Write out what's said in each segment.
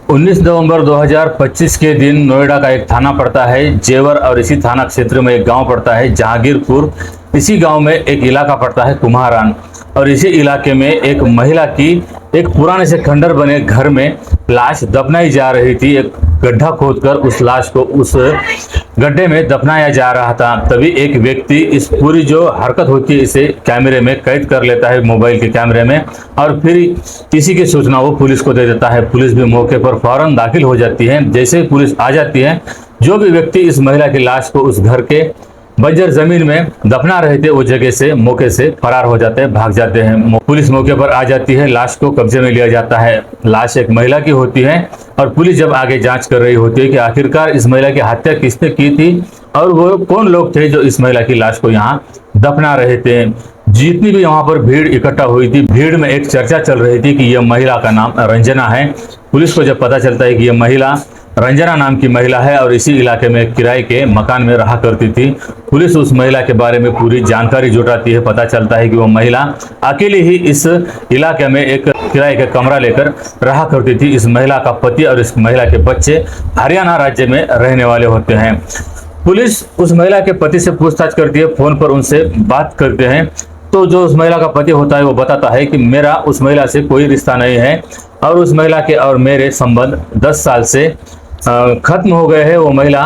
19 नवंबर 2025 के दिन नोएडा का एक थाना पड़ता है जेवर और इसी थाना क्षेत्र में एक गांव पड़ता है जहांगीरपुर। इसी गांव में एक इलाका पड़ता है कुम्हारान और इसी इलाके में एक महिला की एक पुराने से खंडर बने घर में लाश दफनाई जा रही थी। एक गड्ढा खोदकर उस लाश को उस गड्ढे में दफनाया जा रहा था। तभी एक व्यक्ति इस पूरी जो हरकत होती है इसे कैमरे में कैद कर लेता है, मोबाइल के कैमरे में, और फिर इसी की सूचना वो पुलिस को दे देता है। पुलिस भी मौके पर फौरन दाखिल हो जाती है। जैसे ही पुलिस आ जाती है, जो भी व्यक्ति इस महिला की लाश को उस घर के बंजर जमीन में दफना रहे थे वो जगह से मौके से फरार हो जाते हैं, भाग जाते हैं। पुलिस मौके पर आ जाती है, लाश को कब्जे में लिया जाता है। लाश एक महिला की होती है और पुलिस जब आगे जांच कर रही होती है कि आखिरकार इस महिला की हत्या किसने की थी और वो कौन लोग थे जो इस महिला की लाश को यहाँ दफना रहे थे। जितनी भी वहां पर भीड़ इकट्ठा हुई थी, भीड़ में एक चर्चा चल रही थी कि यह महिला का नाम रंजना है। पुलिस को जब पता चलता है कि यह महिला रंजना नाम की महिला है और इसी इलाके में किराए के मकान में रहा करती थी, पुलिस उस महिला के बारे में पूरी जानकारी जुटाती है। पता चलता है कि वो महिला अकेली ही इस इलाके में एक किराए का कमरा लेकर रहा करती थी। इस महिला का पति और इस महिला के बच्चे हरियाणा राज्य में रहने वाले होते हैं। पुलिस उस महिला के पति से पूछताछ करती है, फोन पर उनसे बात करते हैं। तो जो उस महिला का पति होता है वो बताता है कि मेरा उस महिला से कोई रिश्ता नहीं है और उस महिला के और मेरे संबंध 10 साल से खत्म हो गए हैं। वो महिला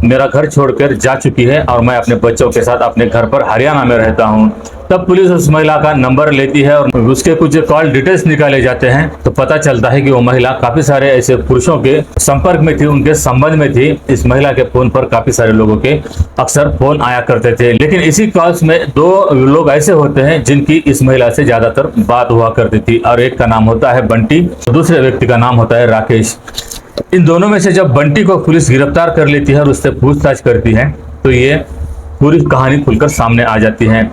मेरा घर छोड़कर जा चुकी है और मैं अपने बच्चों के साथ अपने घर पर हरियाणा में रहता हूँ। तब पुलिस उस महिला का नंबर लेती है और उसके कुछ कॉल डिटेल्स निकाले जाते हैं। तो पता चलता है कि वो महिला काफी सारे ऐसे पुरुषों के संपर्क में थी, उनके संबंध में थी। इस महिला के फोन पर काफी सारे लोगों के अक्सर फोन आया करते थे, लेकिन इसी कॉल्स में 2 लोग ऐसे होते हैं जिनकी इस महिला से ज्यादातर बात हुआ करती थी और एक का नाम होता है बंटी, दूसरे व्यक्ति का नाम होता है राकेश। इन दोनों में से जब बंटी को पुलिस गिरफ्तार कर लेती है और उससे पूछताछ करती है तो ये पूरी कहानी खुलकर सामने आ जाती है।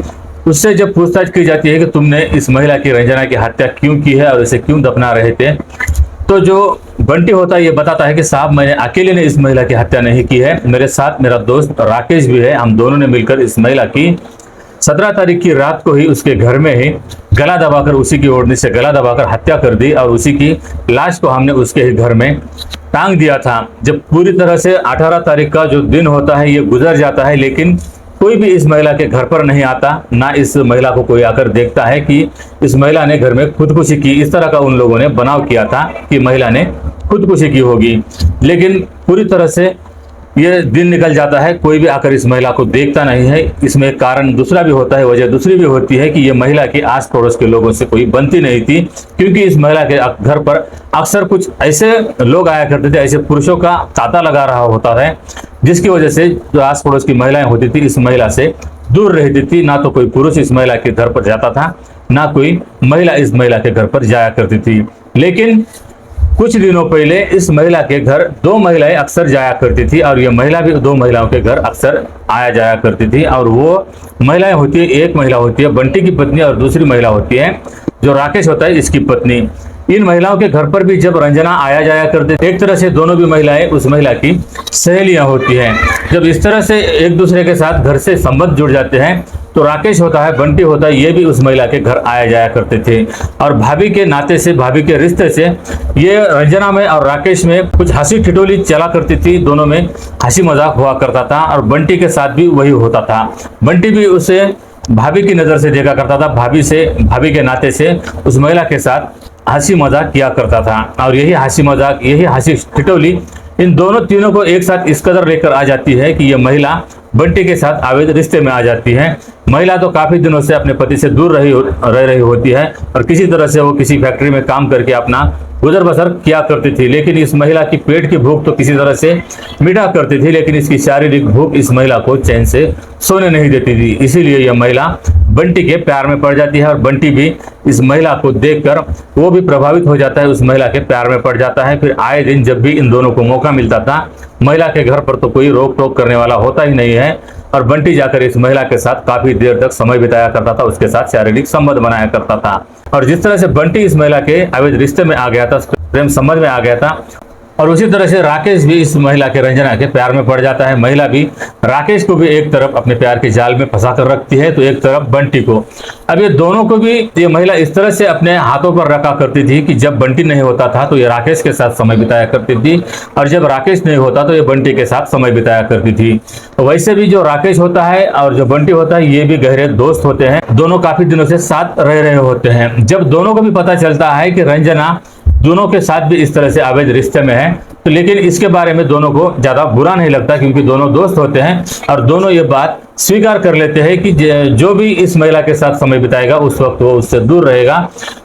उससे जब पूछताछ की जाती है कि तुमने इस महिला की रंजना की हत्या क्यों की है और इसे क्यों दफना रहे थे, तो जो बंटी होता है ये बताता है कि साहब मैंने अकेले ने इस महिला की हत्या नहीं की है, मेरे साथ मेरा दोस्त राकेश भी है। हम दोनों ने मिलकर इस महिला की 17 तारीख की रात को ही उसके घर में ही गला दबाकर, उसी की ओढ़नी से गला दबाकर हत्या कर दी और उसी की लाश को हमने उसके ही घर में टांग दिया था। जब पूरी तरह से 18 तारीख का जो दिन होता है ये गुजर जाता है, लेकिन कोई भी इस महिला के घर पर नहीं आता, ना इस महिला को कोई आकर देखता है कि इस महिला ने घर में खुदकुशी की। इस तरह का उन लोगों ने बनाव किया था कि महिला ने खुदकुशी की होगी, लेकिन पूरी तरह से ये दिन निकल जाता है, कोई भी आकर इस महिला को देखता नहीं है। इसमें कारण दूसरा भी होता है, वजह दूसरी भी होती है कि ये महिला की आस पड़ोस के लोगों से कोई बनती नहीं थी, क्योंकि इस महिला के घर पर अक्सर कुछ ऐसे लोग आया करते थे, ऐसे पुरुषों का तांता लगा रहा होता है, जिसकी वजह से जो आस पड़ोस की महिलाएं होती थी इस महिला से दूर रहती थी। ना तो कोई पुरुष इस महिला के घर पर जाता था, ना कोई महिला इस महिला के घर पर जाया करती थी। लेकिन कुछ दिनों पहले इस महिला के घर 2 महिलाएं अक्सर जाया करती थी और ये महिला भी 2 महिलाओं के घर अक्सर आया जाया करती थी। और वो महिलाएं होती है, एक महिला होती है बंटी की पत्नी और दूसरी महिला होती है जो राकेश होता है इसकी पत्नी। इन महिलाओं के घर पर भी जब रंजना आया जाया करते थे, एक तरह से दोनों भी महिलाएं उस महिला की सहेलियां होती हैं। जब इस तरह से एक दूसरे के साथ घर से संबंध जुड़ जाते हैं तो राकेश होता है, बंटी होता है, ये भी उस महिला के घर आया जाया करते थे। और भाभी के नाते से, भाभी के रिश्ते से ये रंजना में और राकेश में कुछ हंसी ठिठोली चला करती थी, दोनों में हंसी मजाक हुआ करता था और बंटी के साथ भी वही होता था। बंटी भी उसे भाभी की नजर से देखा करता था, भाभी के नाते से उस महिला के साथ हंसी मजाक किया करता था। और यही हंसी मजाक, यही हंसी ठिठोली इन दोनों तीनों को एक साथ इस कदर लेकर आ जाती है कि यह महिला बंटी के साथ अवैध रिश्ते में आ जाती है। महिला तो काफी दिनों से अपने पति से दूर रह रही होती है और किसी तरह से वो किसी फैक्ट्री में काम करके अपना गुजर बसर किया करती थी। लेकिन इस महिला की पेट की भूख तो किसी तरह से मिटा करती थी, लेकिन इसकी शारीरिक भूख इस महिला को चैन से सोने नहीं देती थी। इसीलिए यह महिला बंटी के प्यार में पड़ जाती है और बंटी भी इस महिला को देखकर वो भी प्रभावित हो जाता है, उस महिला के प्यार में पड़ जाता है। फिर आए दिन जब भी इन दोनों को मौका मिलता था, महिला के घर पर तो कोई रोक टोक करने वाला होता ही नहीं है और बंटी जाकर इस महिला के साथ काफी देर तक समय बिताया करता था, उसके साथ शारीरिक संबंध बनाया करता था। और जिस तरह से बंटी इस महिला के अवैध रिश्ते में आ गया था, प्रेम संबंध में आ गया था, और उसी तरह से राकेश भी इस महिला के रंजना के प्यार में पड़ जाता है। महिला भी राकेश को भी एक तरफ अपने प्यार के जाल में फंसा कर रखती है, तो एक तरफ बंटी को। अब ये दोनों को भी ये महिला इस तरह से अपने हाथों पर रखा करती थी कि जब बंटी नहीं होता था तो ये राकेश के साथ समय बिताया करती थी, और जब राकेश नहीं होता तो ये बंटी के साथ समय बिताया करती थी। वैसे भी जो राकेश होता है और जो बंटी होता है ये भी गहरे दोस्त होते हैं, दोनों काफी दिनों से साथ रह रहे होते हैं। जब दोनों को भी पता चलता है कि रंजना दोनों के साथ भी इस तरह से अवैध रिश्ते में है, तो लेकिन इसके बारे में दोनों को ज्यादा बुरा नहीं लगता, क्योंकि दोनों दोस्त होते हैं और दोनों ये बात स्वीकार कर लेते हैं कि जो भी इस महिला के साथ समय बिताएगा उस वक्त वो उससे दूर रहेगा,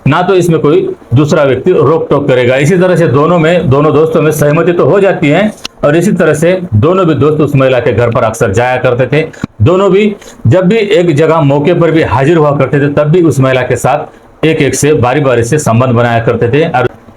ना तो इसमें कोई दूसरा व्यक्ति रोक टोक करेगा। इसी तरह से दोनों दोस्तों में सहमति तो हो जाती है, और इसी तरह से दोनों भी दोस्त उस महिला के घर पर अक्सर जाया करते थे। दोनों भी जब भी एक जगह मौके पर भी हाजिर हुआ करते थे, तब भी उस महिला के साथ एक एक से बारी बारी से संबंध बनाया करते थे,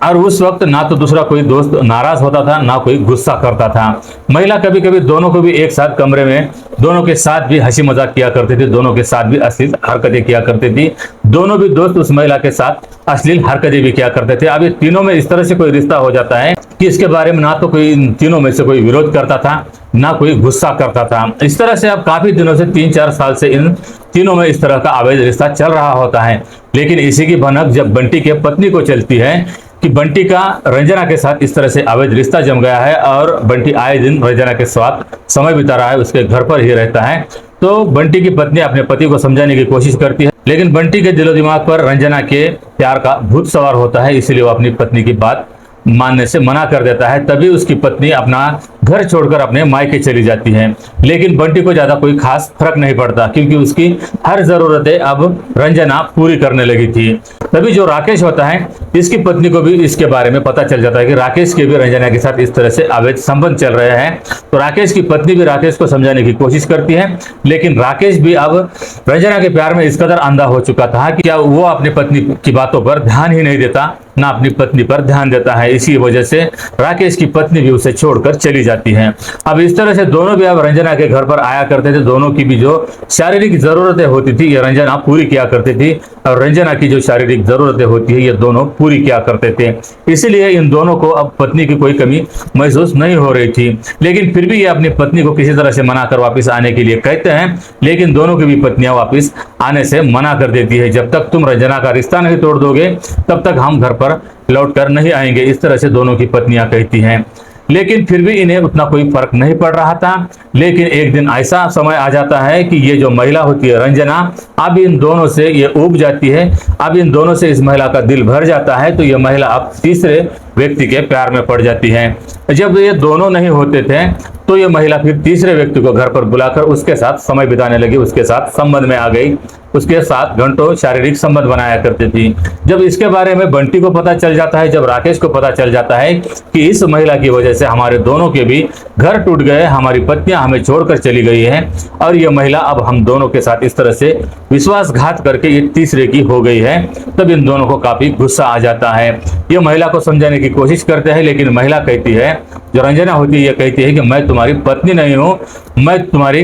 और उस वक्त ना तो दूसरा कोई दोस्त नाराज होता था, ना कोई गुस्सा करता था। महिला कभी कभी दोनों को भी एक साथ कमरे में दोनों के साथ भी हंसी मजाक किया करती थी, दोनों के साथ भी अश्लील हरकतें किया करती थी। दोनों भी दोस्त उस महिला के साथ अश्लील हरकतें भी किया करते थे। अब ये तीनों में इस तरह से कोई रिश्ता हो जाता है कि इसके बारे में ना तो कोई इन तीनों में से कोई विरोध करता था, ना कोई गुस्सा करता था। इस तरह से अब काफी दिनों से 3-4 साल से इन तीनों में इस तरह का अवैध रिश्ता चल रहा होता है। लेकिन इसी की भनक जब बंटी के पत्नी को चलती है कि बंटी का रंजना के साथ इस तरह से अवैध रिश्ता जम गया है, और बंटी आए दिन रंजना के साथ समय बिता रहा है, उसके घर पर ही रहता है, तो बंटी की पत्नी अपने पति को समझाने की कोशिश करती है। लेकिन बंटी के दिलो दिमाग पर रंजना के प्यार का भूत सवार होता है, इसलिए वो अपनी पत्नी की बात मानने से मना कर देता है। तभी उसकी पत्नी अपना घर छोड़कर अपने मायके चली जाती है। लेकिन बंटी को ज्यादा कोई खास फर्क नहीं पड़ता, क्योंकि उसकी हर जरूरतें अब रंजना पूरी करने लगी थी। तभी जो राकेश होता है, इसकी पत्नी को भी इसके बारे में पता चल जाता है कि राकेश के भी रंजना के साथ इस तरह से अवैध संबंध चल रहे हैं। तो राकेश की पत्नी भी राकेश को समझाने की कोशिश करती है, लेकिन राकेश भी अब रंजना के प्यार में इस कदर अंधा हो चुका था कि क्या वो अपनी पत्नी की बातों पर ध्यान ही नहीं देता, ना अपनी पत्नी पर ध्यान देता है। इसी वजह से राकेश की पत्नी भी उसे छोड़कर चली जाती है। अब इस तरह से दोनों भी अब रंजना के घर पर आया करते थे। दोनों की भी जो शारीरिक जरूरतें होती थी ये रंजना पूरी किया करती थी, और रंजना की जो शारीरिक जरूरतें होती है ये दोनों पूरी किया करते थे। इसीलिए इन दोनों को अब पत्नी की कोई कमी महसूस नहीं हो रही थी। लेकिन फिर भी ये अपनी पत्नी को किसी तरह से मनाकर वापस आने के लिए कहते हैं, लेकिन दोनों की भी पत्नियां वापस आने से मना कर देती है। जब तक तुम रंजना का रिश्ता नहीं तोड़ दोगे तब तक हम घर पर लौट कर नहीं आएंगे, इस तरह से दोनों की पत्नियां कहती हैं। लेकिन फिर भी इन्हें उतना कोई फर्क नहीं पड़ रहा था। लेकिन एक दिन ऐसा समय आ जाता है कि ये जो महिला होती है रंजना, अब इन दोनों से ये ऊब जाती है, अब इन दोनों से इस महिला का दिल भर जाता है। तो ये महिला अब तीसरे व्यक्ति के प्यार में पड़ जाती है। जब ये दोनों नहीं होते थे तो ये महिला फिर तीसरे व्यक्ति को घर पर बुलाकर उसके साथ समय बिताने लगी, उसके साथ संबंध में आ गई, उसके साथ घंटों शारीरिक संबंध बनाया करती थी। जब इसके बारे में बंटी को पता चल जाता है, जब राकेश को पता चल जाता है कि इस महिला की वजह से हमारे दोनों के भी घर टूट गए, हमारी पत्नियां हमें छोड़कर चली गई हैं, और ये महिला अब हम दोनों के साथ इस तरह से विश्वासघात करके ये तीसरे की हो गई है, तब इन दोनों को काफी गुस्सा आ जाता है। ये महिला को समझाने की कोशिश करते हैं, लेकिन महिला कहती है, जो रंजना होती है, ये कहती है कि मैं तुम्हारी पत्नी नहीं हूँ, मैं तुम्हारी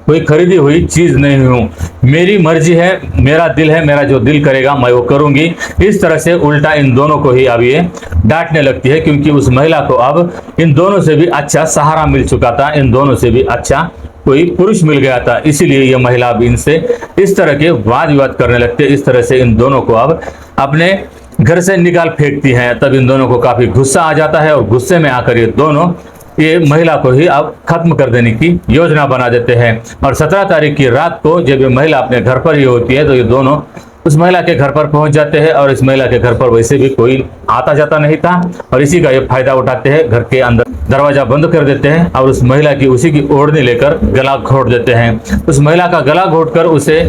कोई खरीदी हुई चीज नहीं हूँ, मेरी मर्जी है, मेरा दिल है, मेरा जो दिल करेगा मैं वो करूंगी। इस तरह से उल्टा इन दोनों को ही अब ये डांटने लगती है, क्योंकि उस महिला को अब इन दोनों से भी अच्छा सहारा मिल चुका था, इन दोनों से भी अच्छा कोई पुरुष मिल गया था। इसीलिए ये महिला अब इनसे इस तरह के वाद विवाद करने लगते। इस तरह से इन दोनों को अब अपने घर से निकाल फेंकती हैं। तब इन दोनों को काफी गुस्सा आ जाता है, और गुस्से में आकर ये दोनों ये महिला को ही अब खत्म कर देने की योजना बना देते हैं। और 17 तारीख की रात को जब ये महिला अपने घर पर ही होती है, तो ये दोनों उस महिला के घर पर पहुंच जाते हैं। और इस महिला के घर पर वैसे भी कोई आता जाता नहीं था, और इसी का ये फायदा उठाते हैं, घर के अंदर दरवाजा बंद कर देते हैं, और उस महिला की उसी की ओढ़नी लेकर गला घोट देते हैं। उस महिला का गला घोटकर उसे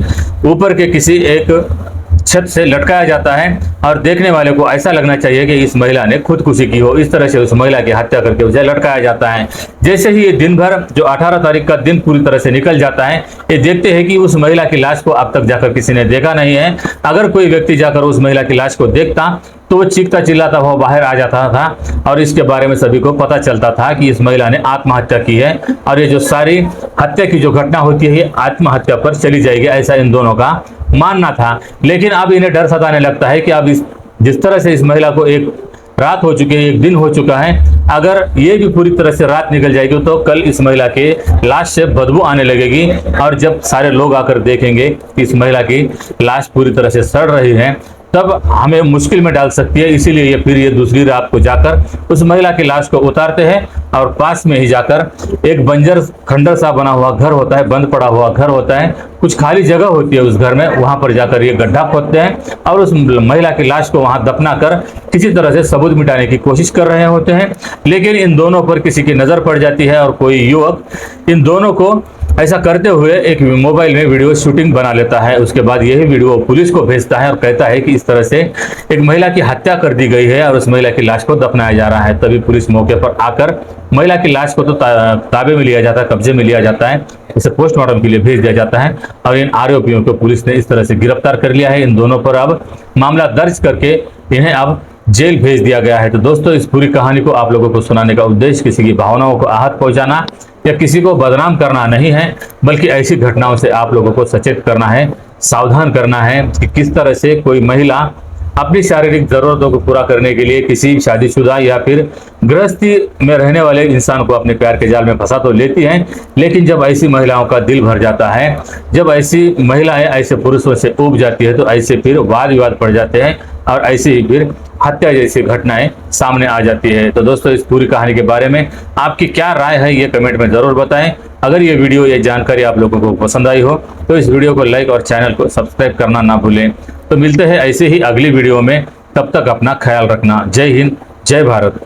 ऊपर के किसी एक छत से लटकाया जाता है, और देखने वाले को ऐसा लगना चाहिए कि इस महिला ने खुदकुशी की हो। इस तरह से उस महिला की हत्या करके उसे लटकाया जाता है। जैसे ही ये दिन भर जो 18 तारीख का दिन पूरी तरह से निकल जाता है, ये देखते हैं कि उस महिला की लाश को अब तक जाकर किसी ने देखा नहीं है। अगर कोई व्यक्ति जाकर उस महिला की लाश को देखता तो वो चीखता चिल्लाता हुआ बाहर आ जाता था, और इसके बारे में सभी को पता चलता था कि इस महिला ने आत्महत्या की है, और ये जो सारी हत्या की जो घटना होती है ये आत्महत्या पर चली जाएगी, ऐसा इन दोनों का मानना था। लेकिन अब इन्हें डर सताने लगता है कि अब जिस तरह से इस महिला को एक रात हो चुकी है, एक दिन हो चुका है। अगर ये भी पूरी तरह से रात निकल जाएगी तो कल इस महिला के लाश से बदबू आने लगेगी, और जब सारे लोग आकर देखेंगे कि इस महिला की लाश पूरी तरह से सड़ रही है, तब हमें मुश्किल में डाल सकती है। इसीलिए ये फिर ये दूसरी रात को जाकर उस महिला की लाश को उतारते हैं, और पास में ही जाकर एक बंजर खंडर सा बना हुआ घर होता है, बंद पड़ा हुआ घर होता है, कुछ खाली जगह होती है उस घर में, वहां पर जाकर ये गड्ढा खोदते हैं और उस महिला की लाश को वहां दफना कर किसी तरह से सबूत मिटाने की कोशिश कर रहे होते हैं। लेकिन इन दोनों पर किसी की नजर पड़ जाती है, और कोई युवक इन दोनों को ऐसा करते हुए एक मोबाइल में वीडियो शूटिंग बना लेता है। उसके बाद यही वीडियो पुलिस को भेजता है और कहता है कि इस तरह से एक महिला की हत्या कर दी गई है और उस महिला की लाश को दफनाया जा रहा है। तभी पुलिस मौके पर आकर महिला की लाश को तो ताबे में लिया जाता है, कब्जे में लिया जाता है, इसे पोस्टमार्टम के लिए भेज दिया जाता है, और इन आरोपियों को पुलिस ने इस तरह से गिरफ्तार कर लिया है। इन दोनों पर अब मामला दर्ज करके इन्हें अब जेल भेज दिया गया है। तो दोस्तों, इस पूरी कहानी को आप लोगों को सुनाने का उद्देश्य किसी की भावनाओं को आहत पहुंचाना या किसी को बदनाम करना नहीं है, बल्कि ऐसी घटनाओं से आप लोगों को सचेत करना है, सावधान करना है कि किस तरह से कोई महिला अपनी शारीरिक जरूरतों को पूरा करने के लिए किसी शादीशुदा या फिर गृहस्थी में रहने वाले इंसान को अपने प्यार के जाल में फंसा तो लेती हैं, लेकिन जब ऐसी महिलाओं का दिल भर जाता है, जब ऐसी महिलाएं ऐसे पुरुषों से ऊब जाती है, तो ऐसे फिर वाद विवाद पड़ जाते हैं और ऐसे ही फिर हत्या जैसी घटनाएं सामने आ जाती है। तो दोस्तों, इस पूरी कहानी के बारे में आपकी क्या राय है, ये कमेंट में जरूर बताएं। अगर ये वीडियो, ये जानकारी आप लोगों को पसंद आई हो तो इस वीडियो को लाइक और चैनल को सब्सक्राइब करना ना भूलें। तो मिलते हैं ऐसे ही अगली वीडियो में, तब तक अपना ख्याल रखना। जय हिंद, जय भारत।